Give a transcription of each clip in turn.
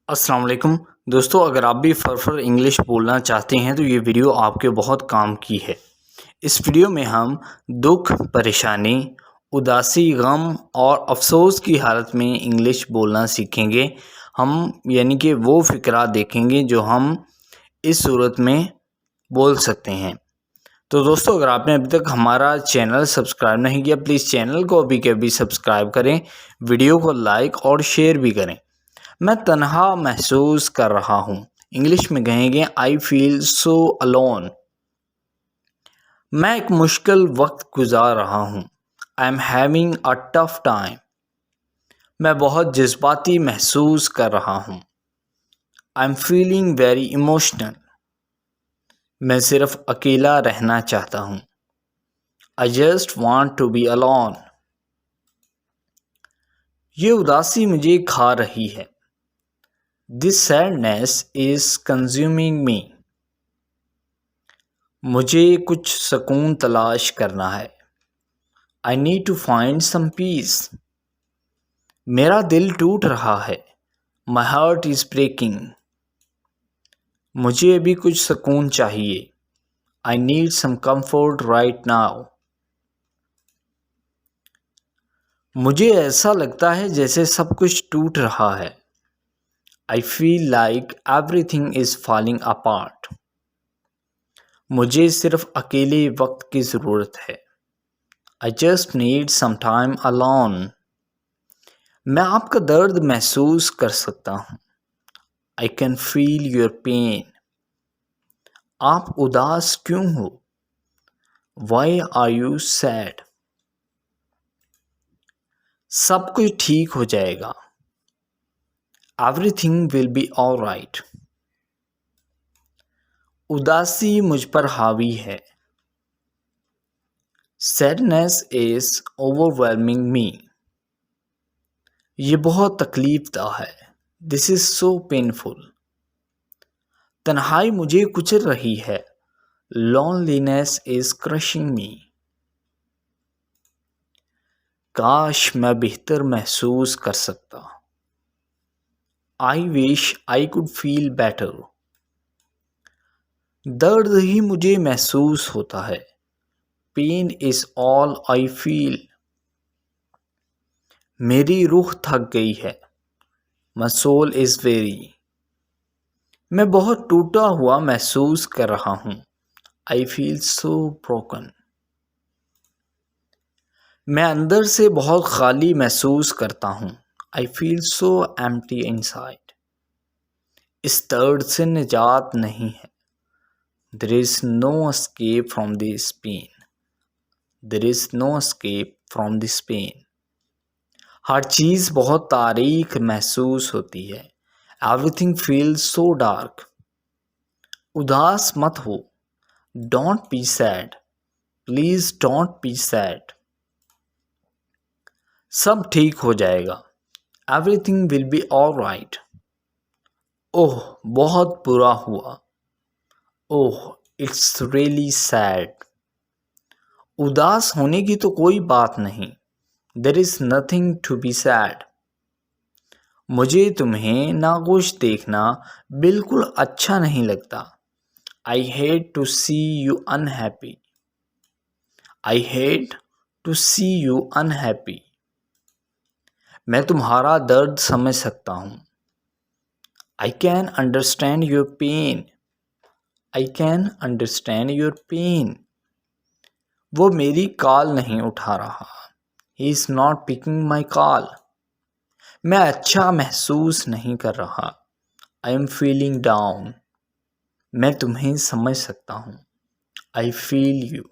अस्सलाम वालेकुम दोस्तों, अगर आप भी फरफर इंग्लिश बोलना चाहते हैं तो ये वीडियो आपके बहुत काम की है। इस वीडियो में हम दुख, परेशानी, उदासी, गम और अफसोस की हालत में इंग्लिश बोलना सीखेंगे। हम यानी कि वो फ़िक्रा देखेंगे जो हम इस सूरत में बोल सकते हैं। तो दोस्तों, अगर आपने अभी तक हमारा चैनल सब्सक्राइब नहीं किया, प्लीज़ चैनल को अभी के अभी सब्सक्राइब करें, वीडियो को लाइक और शेयर भी करें। मैं तन्हा महसूस कर रहा हूँ। इंग्लिश में कहेंगे आई फील सो अलोन। मैं एक मुश्किल वक्त गुजार रहा हूँ। I am having a tough time. मैं बहुत जज्बाती महसूस कर रहा हूँ। I am feeling very emotional. मैं सिर्फ अकेला रहना चाहता हूँ। I just want to be alone. ये उदासी मुझे खा रही है। This sadness is consuming me. मुझे कुछ सुकून तलाश करना है। I need to find some peace. मेरा दिल टूट रहा है। My heart is breaking. मुझे अभी कुछ सुकून चाहिए। I need some comfort right now. मुझे ऐसा लगता है जैसे सब कुछ टूट रहा है। I feel like everything is falling apart. मुझे सिर्फ अकेले वक्त की ज़रूरत है। I just need some time alone. मैं आपका दर्द महसूस कर सकता हूँ। I can feel your pain. आप उदास क्यों हो? Why are you sad? सब कुछ ठीक हो जाएगा। Everything will be all right. उदासी मुझ पर हावी है। Sadness is overwhelming me. ये बहुत तकलीफदा है। This is so painful. तन्हाई मुझे कुचल रही है। Loneliness is crushing me. काश मैं बेहतर महसूस कर सकता। I wish I could feel better. दर्द ही मुझे महसूस होता है। Pain is all I feel. मेरी रूह थक गई है। My soul is very. मैं बहुत टूटा हुआ महसूस कर रहा हूँ। I feel so broken. मैं अंदर से बहुत खाली महसूस करता हूँ। I feel so empty inside. इस दर्द से निजात नहीं है। There is no escape from this pain. There is no escape from this pain. हर चीज़ बहुत तारीख महसूस होती है। Everything feels so dark. उदास मत हो। Don't be sad. Please don't be sad. सब ठीक हो जाएगा। Everything will be all right. Oh, बहुत बुरा हुआ। Oh, it's really sad. उदास होने की तो कोई बात नहीं। There is nothing to be sad. मुझे तुम्हें नाखुश देखना बिल्कुल अच्छा नहीं लगता। I hate to see you unhappy. I hate to see you unhappy. मैं तुम्हारा दर्द समझ सकता हूँ। I can understand your pain. I can understand your pain. वो मेरी कॉल नहीं उठा रहा। He is not picking my call. मैं अच्छा महसूस नहीं कर रहा। I am feeling down. मैं तुम्हें समझ सकता हूँ। I feel you.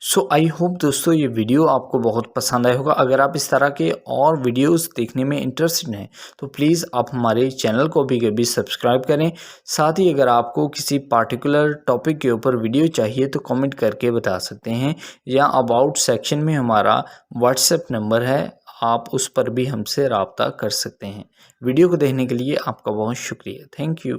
So I hope दोस्तों ये वीडियो आपको बहुत पसंद आया होगा। अगर आप इस तरह के और वीडियोस देखने में इंटरेस्टेड हैं तो प्लीज़ आप हमारे चैनल को भी कभी सब्सक्राइब करें। साथ ही अगर आपको किसी पार्टिकुलर टॉपिक के ऊपर वीडियो चाहिए तो कमेंट करके बता सकते हैं, या अबाउट सेक्शन में हमारा व्हाट्सएप नंबर है, आप उस पर भी हमसे रब्ता कर सकते हैं। वीडियो को देखने के लिए आपका बहुत शुक्रिया। Thank you.